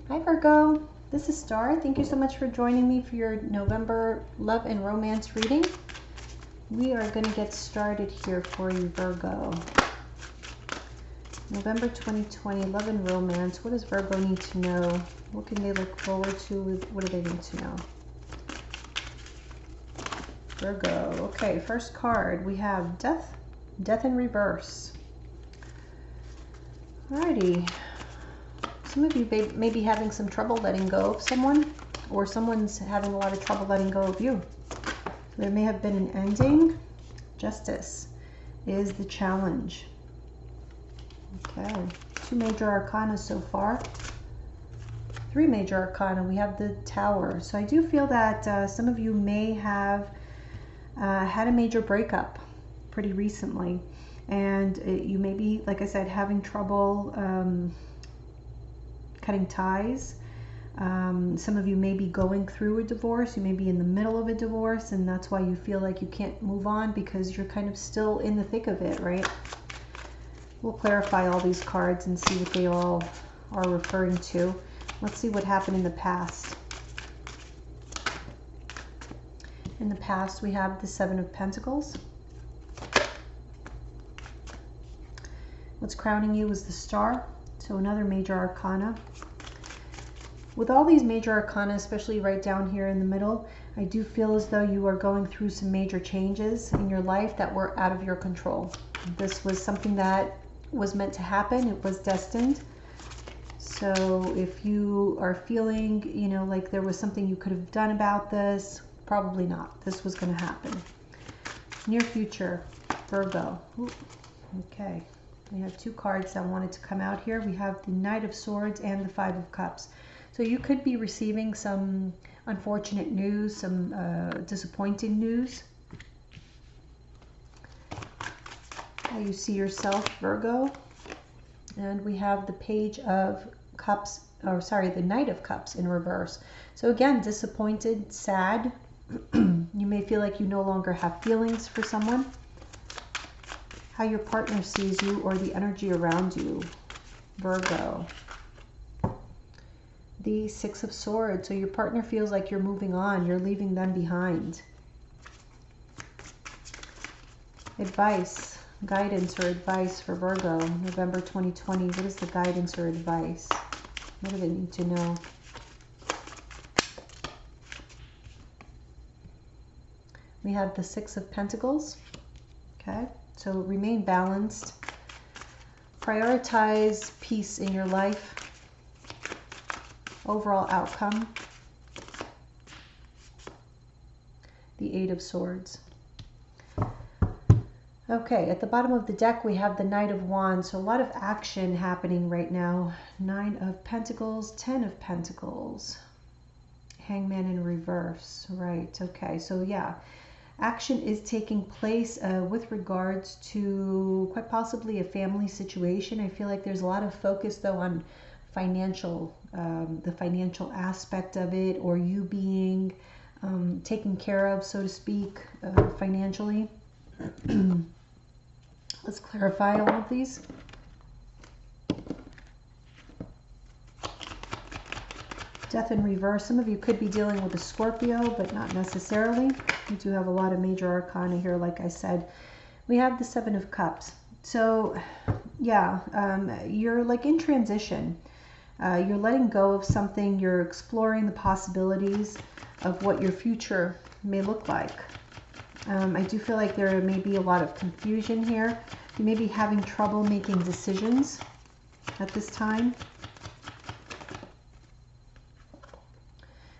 Hi Virgo, this is Star. Thank you so much for joining me for your November love and romance reading. We are going to get started here for you, Virgo. November 2020, love and romance. What does Virgo need to know? What can they look forward to? What do they need to know? Virgo. Okay, first card. We have Death. Death in reverse. Alrighty. Some of you may be having some trouble letting go of someone, or someone's having a lot of trouble letting go of you. There may have been an ending. Justice is the challenge. Okay, 2 major arcana so far. 3 major arcana. We have the Tower. So I do feel that some of you may have had a major breakup pretty recently. And you may be, like I said, having trouble cutting ties. Some of you may be going through a divorce. You may be in the middle of a divorce, and that's why you feel like you can't move on, because you're kind of still in the thick of it, right? We'll clarify all these cards and see what they all are referring to. Let's see what happened in the past. In the past, we have the Seven of Pentacles. What's crowning you is the Star. So another major arcana. With all these major arcana, especially right down here in the middle, I do feel as though you are going through some major changes in your life that were out of your control. This was something that was meant to happen. It was destined. So if you are feeling, you know, like there was something you could have done about this, probably not. This was going to happen. Near future, Virgo. Ooh, okay. We have 2 cards that wanted to come out here. We have the Knight of Swords and the 5 of Cups. So you could be receiving some unfortunate news, some disappointing news. How you see yourself, Virgo. And we have the Page of Cups, or sorry, the Knight of Cups in reverse. So again, disappointed, sad. You may feel like you no longer have feelings for someone. How your partner sees you, or the energy around you, Virgo. The 6 of Swords. So your partner feels like you're moving on, you're leaving them behind. Advice, guidance or advice for Virgo, November 2020. What is the guidance or advice? What do they need to know? We have the 6 of Pentacles. Okay. So remain balanced. Prioritize peace in your life. Overall outcome. The 8 of Swords. Okay, at the bottom of the deck we have the Knight of Wands. So a lot of action happening right now. 9 of Pentacles, 10 of Pentacles. Hangman in reverse. Right, okay, so yeah. Action is taking place with regards to quite possibly a family situation. I feel like there's a lot of focus though on financial, the financial aspect of it, or you being taken care of, so to speak, financially. Let's clarify all of these. Death in reverse. Some of you could be dealing with a Scorpio, but not necessarily. We do have a lot of major arcana here, like I said. We have the 7 of Cups. So, yeah, you're like in transition. You're letting go of something. You're exploring the possibilities of what your future may look like. I do feel like there may be a lot of confusion here. You may be having trouble making decisions at this time.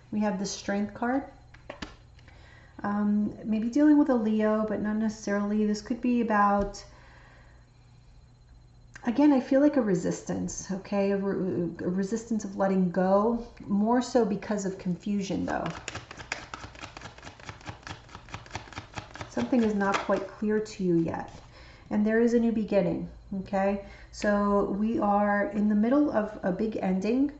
We have the Strength card. Maybe dealing with a Leo, but not necessarily. This could be about, again, I feel like a resistance, okay? A resistance of letting go, more so because of confusion though. Something is not quite clear to you yet. And there is a new beginning, okay? So we are in the middle of a big ending,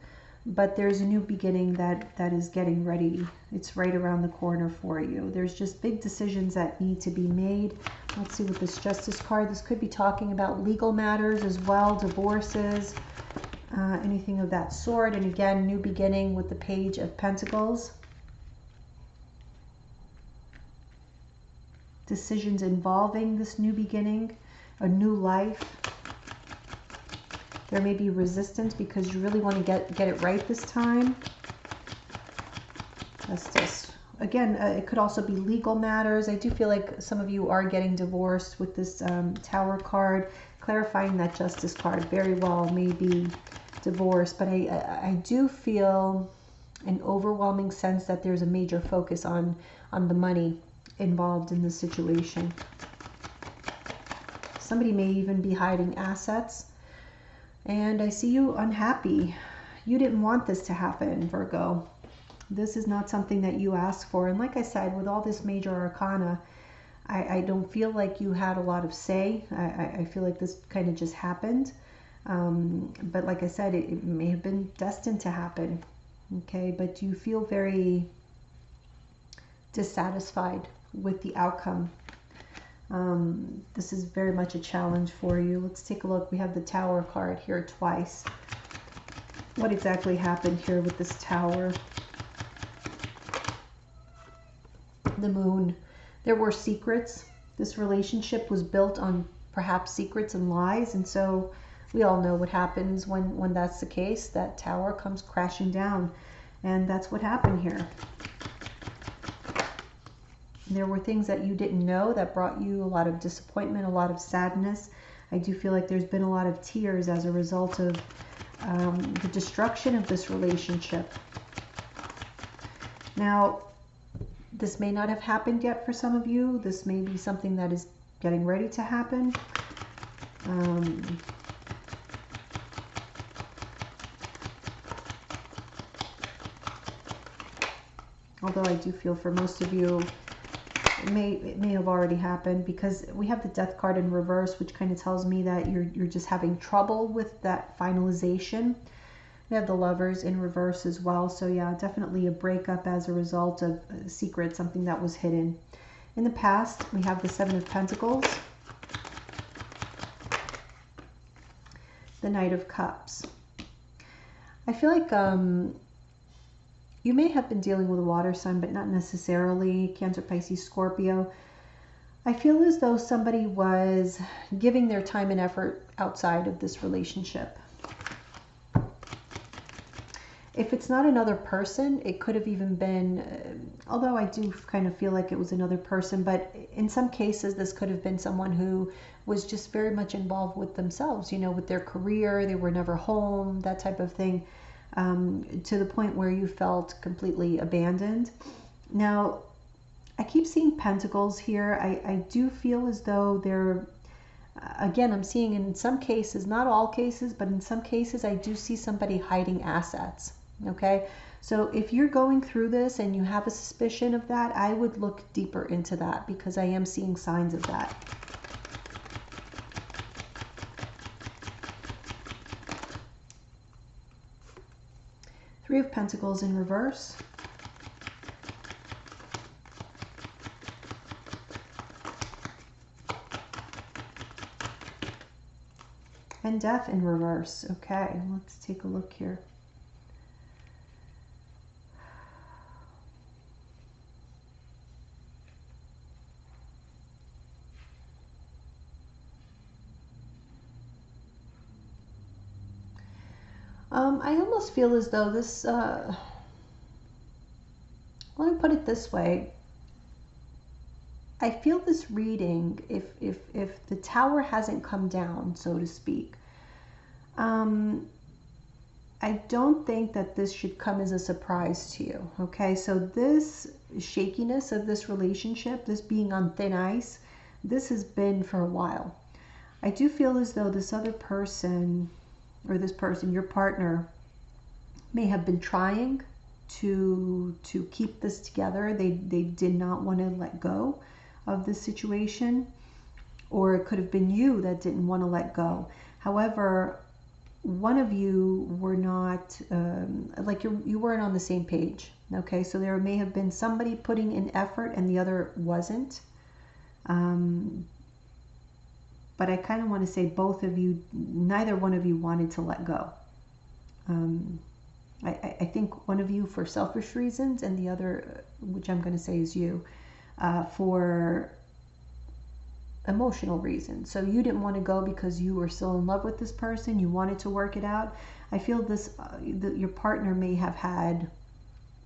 but there's a new beginning that is getting ready. It's right around the corner for you. There's just big decisions that need to be made. Let's see with this Justice card. This could be talking about legal matters as well, divorces, anything of that sort. And again, new beginning with the Page of Pentacles. Decisions involving this new beginning, a new life. There may be resistance because you really want to get it right this time. That's just, again, it could also be legal matters. I do feel like some of you are getting divorced with this Tower card, clarifying that Justice card. Very well may be divorce, but I do feel an overwhelming sense that there's a major focus on the money involved in this situation. Somebody may even be hiding assets. And I see you unhappy. You didn't want this to happen, Virgo. This is not something that you asked for. And like I said, with all this major arcana, I don't feel like you had a lot of say. I feel like this kind of just happened. But like I said, it may have been destined to happen. Okay, but you feel very dissatisfied with the outcome. This is very much a challenge for you. Let's take a look. We have the Tower card here twice. What exactly happened here with this Tower? The Moon. There were secrets. This relationship was built on perhaps secrets and lies, and so we all know what happens when that's the case. That Tower comes crashing down, and that's what happened here. There were things that you didn't know that brought you a lot of disappointment, a lot of sadness. I do feel like there's been a lot of tears as a result of the destruction of this relationship. Now, this may not have happened yet for some of you. This may be something that is getting ready to happen. Although I do feel for most of you, it may have already happened, because we have the Death card in reverse, which kind of tells me that you're just having trouble with that finalization. We have the Lovers in reverse as well. So yeah, definitely a breakup as a result of a secret, something that was hidden. In the past, we have the Seven of Pentacles, the Knight of Cups. I feel like you may have been dealing with a water sign, but not necessarily. Cancer, Pisces, Scorpio. I feel as though somebody was giving their time and effort outside of this relationship. If it's not another person, it could have even been, although I do kind of feel like it was another person, but in some cases, this could have been someone who was just very much involved with themselves, you know, with their career. They were never home, that type of thing. To the point where you felt completely abandoned. Now, I keep seeing Pentacles here. I do feel as though they're, again, I'm seeing in some cases, not all cases, but in some cases, I do see somebody hiding assets. Okay, so if you're going through this and you have a suspicion of that, I would look deeper into that, because I am seeing signs of that. Three of Pentacles in reverse. And Death in reverse. Okay, let's take a look here. I almost feel as though this, let me put it this way. I feel this reading, if the Tower hasn't come down, so to speak, I don't think that this should come as a surprise to you. Okay, so this shakiness of this relationship, this being on thin ice, this has been for a while. I do feel as though this other person, or this person, your partner, may have been trying to keep this together. They did not want to let go of this situation, or it could have been you that didn't want to let go. However, one of you were not, like you weren't on the same page. Okay, so there may have been somebody putting in effort and the other wasn't. But I kind of want to say both of you, neither one of you wanted to let go. I think one of you for selfish reasons, and the other, which I'm going to say is you, for emotional reasons. So you didn't want to go because you were still in love with this person. You wanted to work it out. I feel this, your partner may have had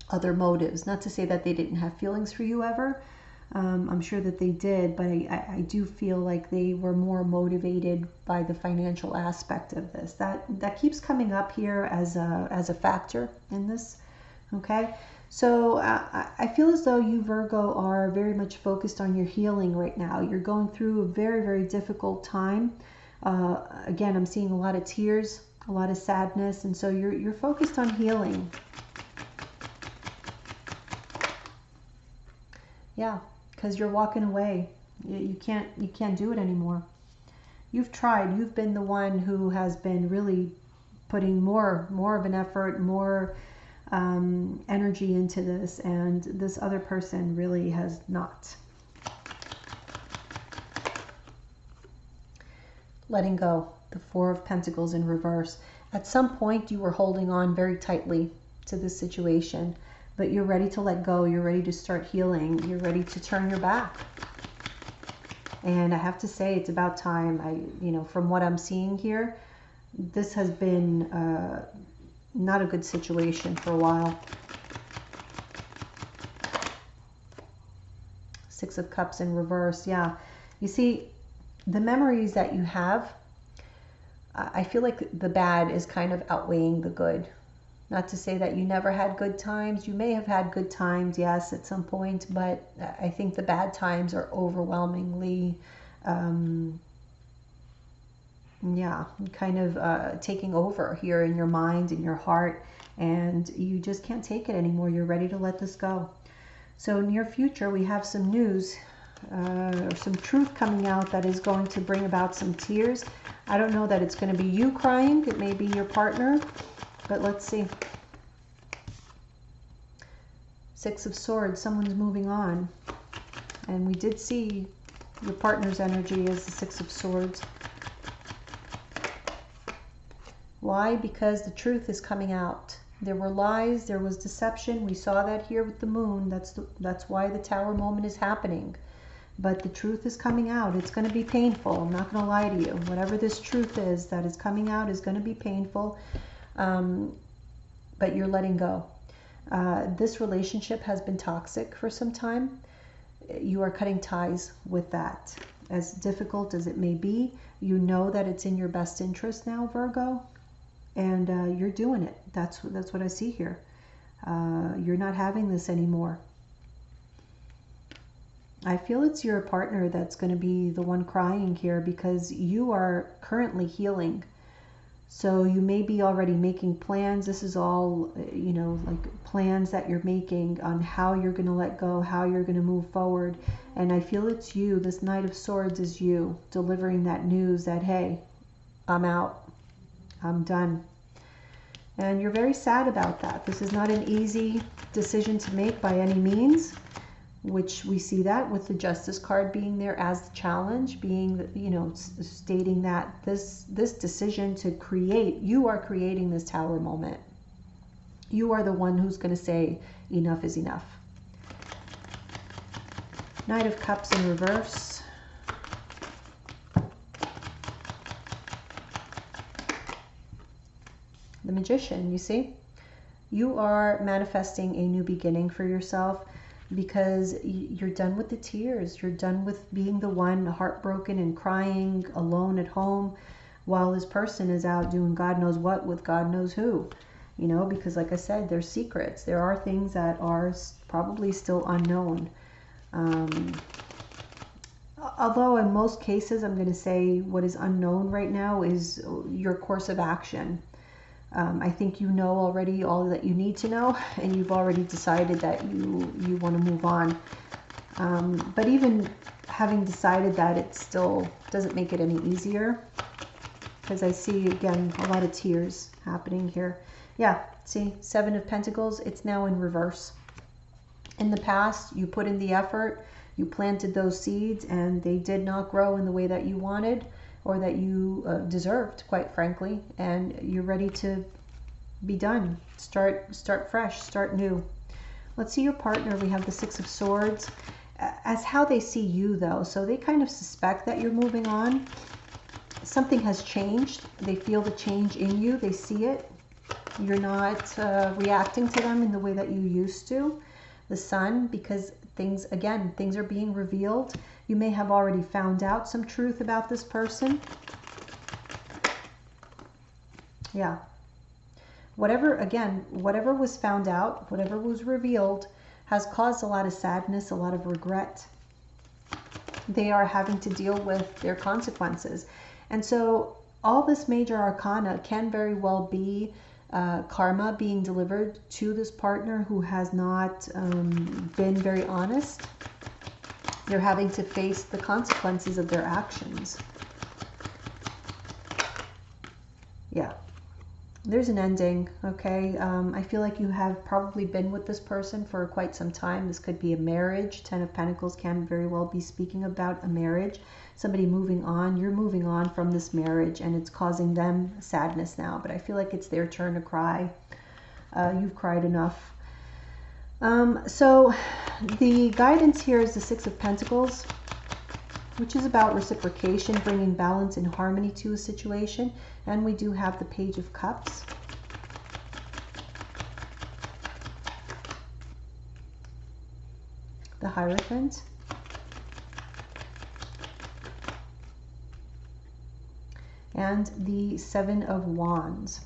other motives. Not to say that they didn't have feelings for you ever. I'm sure that they did, but I do feel like they were more motivated by the financial aspect of this. That keeps coming up here as a factor in this. Okay, so I feel as though you, Virgo, are very much focused on your healing right now. You're going through a very, very difficult time. Again, I'm seeing a lot of tears, a lot of sadness, and so you're focused on healing. Yeah, because you're walking away. You can't do it anymore. You've tried. You've been the one who has been really putting more of an effort, more energy into this, and this other person really has not. Letting go. The Four of Pentacles in reverse. At some point you were holding on very tightly to this situation, but you're ready to let go. You're ready to start healing. You're ready to turn your back. And I have to say, it's about time. From what I'm seeing here, this has been not a good situation for a while. Six of Cups in reverse. Yeah. You see, the memories that you have, I feel like the bad is kind of outweighing the good. Not to say that you never had good times. You may have had good times, yes, at some point, but I think the bad times are overwhelmingly, kind of taking over here in your mind, in your heart, and you just can't take it anymore. You're ready to let this go. So near future, we have some news, or some truth coming out that is going to bring about some tears. I don't know that it's going to be you crying. It may be your partner. But let's see. Six of Swords, someone's moving on. And we did see your partner's energy as the Six of Swords. Why? Because the truth is coming out. There were lies, there was deception. We saw that here with the moon. That's why the Tower moment is happening. But the truth is coming out. It's going to be painful. I'm not going to lie to you. Whatever this truth is that is coming out is going to be painful. But you're letting go. This relationship has been toxic for some time. You are cutting ties with that. As difficult as it may be, you know that it's in your best interest now, Virgo, and you're doing it. That's what I see here. You're not having this anymore. I feel it's your partner that's going to be the one crying here, because you are currently healing. So you may be already making plans. This is all, like plans that you're making on how you're going to let go, how you're going to move forward. And I feel it's you. This Knight of Swords is you delivering that news that, hey, I'm out. I'm done. And you're very sad about that. This is not an easy decision to make by any means, which we see that with the Justice card being there as the challenge, being, stating that this decision to create, you are creating this Tower moment. You are the one who's going to say enough is enough. Knight of Cups in reverse. The Magician, you see? You are manifesting a new beginning for yourself, because you're done with the tears. You're done with being the one heartbroken and crying alone at home while this person is out doing God knows what with God knows who. Because like I said, there's secrets. There are things that are probably still unknown. Although in most cases, I'm going to say what is unknown right now is your course of action. I think you know already all that you need to know, and you've already decided that you want to move on. But even having decided that, it still doesn't make it any easier, because I see, again, a lot of tears happening here. Yeah, see, Seven of Pentacles, it's now in reverse. In the past, you put in the effort, you planted those seeds, and they did not grow in the way that you wanted, or that you deserved, quite frankly, and you're ready to Be done. Start fresh, start new. Let's see your partner. We have the Six of Swords. As how they see you, though. So they kind of suspect that you're moving on. Something has changed. They feel the change in you. They see it. You're not reacting to them in the way that you used to. The Sun, because things are being revealed. You may have already found out some truth about this person. Yeah. Whatever was found out, whatever was revealed, has caused a lot of sadness, a lot of regret. They are having to deal with their consequences. And so all this major arcana can very well be karma being delivered to this partner who has not been very honest. They're having to face the consequences of their actions. Yeah. There's an ending, okay? I feel like you have probably been with this person for quite some time. This could be a marriage. Ten of Pentacles can very well be speaking about a marriage. Somebody moving on. You're moving on from this marriage, and it's causing them sadness now. But I feel like it's their turn to cry. You've cried enough. So the guidance here is the Six of Pentacles, which is about reciprocation, bringing balance and harmony to a situation. And we do have the Page of Cups. The Hierophant. And the Seven of Wands.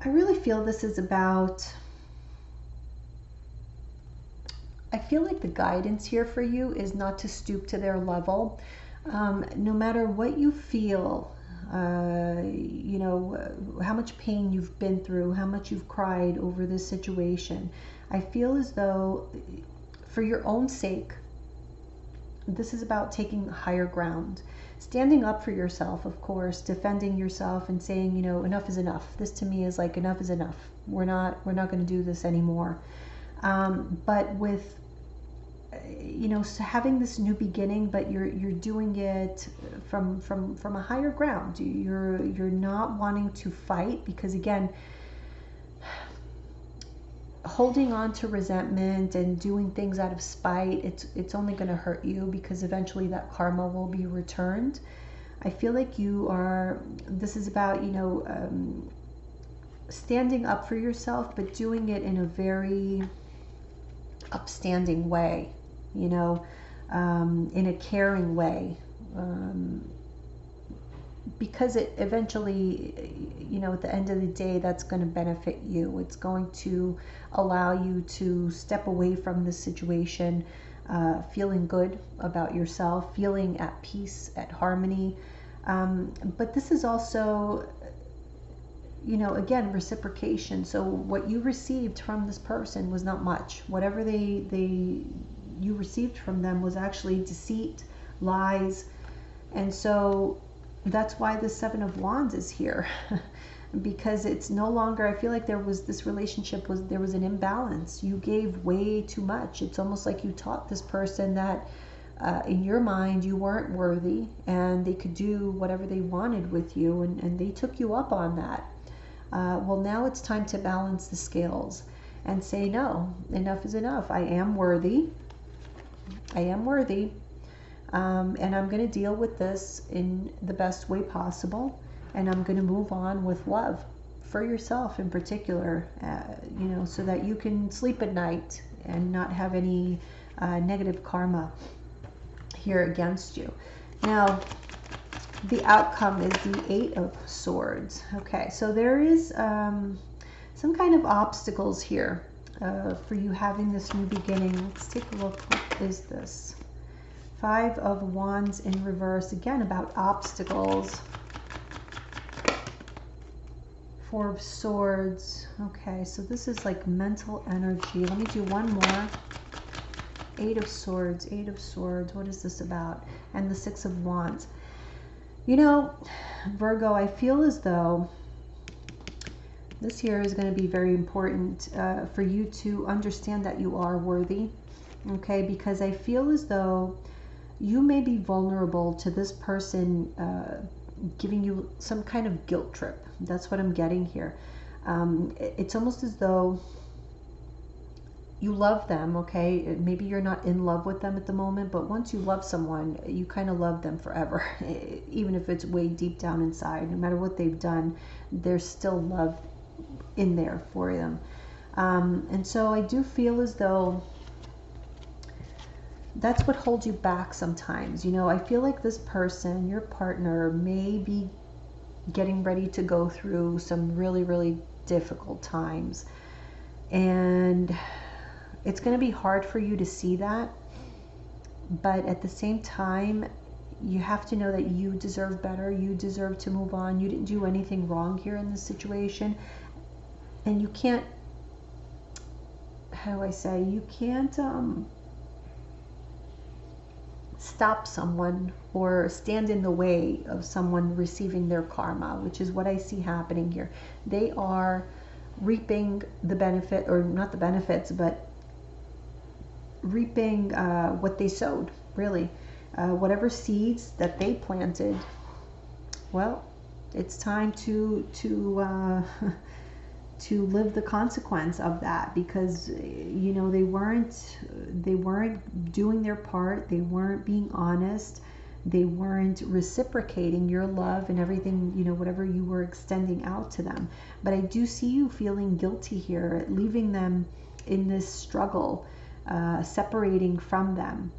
I really feel this is about... I feel like the guidance here for you is not to stoop to their level. No matter what you feel, you know, how much pain you've been through, how much you've cried over this situation, I feel as though for your own sake, this is about taking higher ground. Standing up for yourself, of course, defending yourself and saying, you know, enough is enough. This to me is like, enough is enough. We're not going to do this anymore. But with, you know, having this new beginning, but you're doing it from a higher ground. You're not wanting to fight, because again, holding on to resentment and doing things out of spite, it's only going to hurt you, because eventually that karma will be returned. I feel like this is about, you know, standing up for yourself, but doing it in a very upstanding way, you know, in a caring way, because it eventually, you know, at the end of the day, that's going to benefit you. It's going to allow you to step away from this situation, feeling good about yourself, feeling at peace, at harmony. But this is also, you know, again, reciprocation. So what you received from this person was not much. Whatever you received from them was actually deceit, lies. And so that's why the Seven of Wands is here. Because it's no longer, I feel like there was an imbalance. You gave way too much. It's almost like you taught this person that in your mind you weren't worthy, and they could do whatever they wanted with you, and they took you up on that. Well, now it's time to balance the scales and say, no, enough is enough. I am worthy. I am worthy. And I'm going to deal with this in the best way possible. And I'm going to move on with love for yourself in particular, you know, so that you can sleep at night and not have any negative karma here against you. Now, the outcome is the Eight of Swords. Okay, so there is some kind of obstacles here for you having this new beginning. Let's take a look. What is this? Five of Wands in reverse. Again, about obstacles. Four of Swords. Okay, so this is like mental energy. Let me do one more. Eight of Swords. Eight of Swords. What is this about? And the Six of Wands. You know, Virgo, I feel as though this year is going to be very important for you to understand that you are worthy. Okay, because I feel as though you may be vulnerable to this person giving you some kind of guilt trip. That's what I'm getting here. It's almost as though you love them, okay? Maybe you're not in love with them at the moment, but once you love someone, you kind of love them forever. Even if it's way deep down inside, no matter what they've done, there's still love in there for them. And so I do feel as though that's what holds you back sometimes. You know, I feel like this person, your partner, may be getting ready to go through some really, really difficult times. And it's going to be hard for you to see that. But at the same time, you have to know that you deserve better. You deserve to move on. You didn't do anything wrong here in this situation. And you can't, how do I say, you can't stop someone or stand in the way of someone receiving their karma, which is what I see happening here. They are reaping the benefit, or not the benefits, but reaping what they sowed, really. Whatever seeds that they planted, well, it's time to live the consequence of that, because you know, they weren't doing their part. They weren't being honest. They weren't reciprocating your love and everything, you know, whatever you were extending out to them. But I do see you feeling guilty here, leaving them in this struggle, separating from them.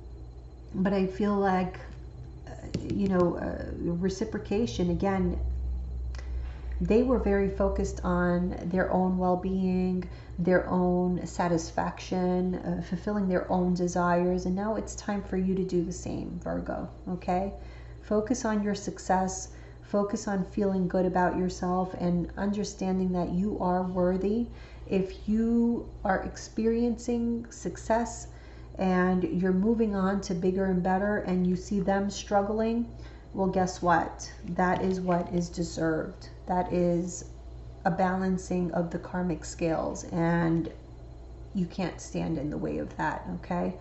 But I feel like, you know, reciprocation, again, they were very focused on their own well-being, their own satisfaction, fulfilling their own desires. And now it's time for you to do the same, Virgo, okay? Focus on your success. Focus on feeling good about yourself and understanding that you are worthy. If you are experiencing success and you're moving on to bigger and better, and you see them struggling, well, guess what? That is what is deserved. That is a balancing of the karmic scales, and you can't stand in the way of that, okay?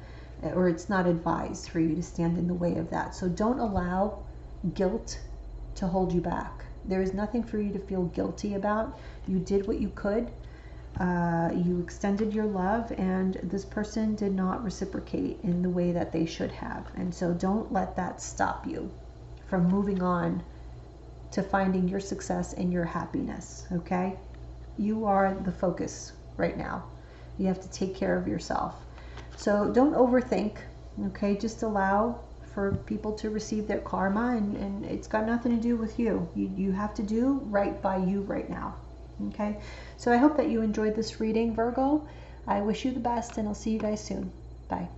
Or it's not advised for you to stand in the way of that. So don't allow guilt to hold you back. There is nothing for you to feel guilty about. You did what you could. You extended your love, and this person did not reciprocate in the way that they should have. And so don't let that stop you from moving on to finding your success and your happiness, okay? You are the focus right now. You have to take care of yourself. So don't overthink, okay? Just allow for people to receive their karma, and it's got nothing to do with you. You have to do right by you right now, okay? So I hope that you enjoyed this reading, Virgo. I wish you the best, and I'll see you guys soon. Bye.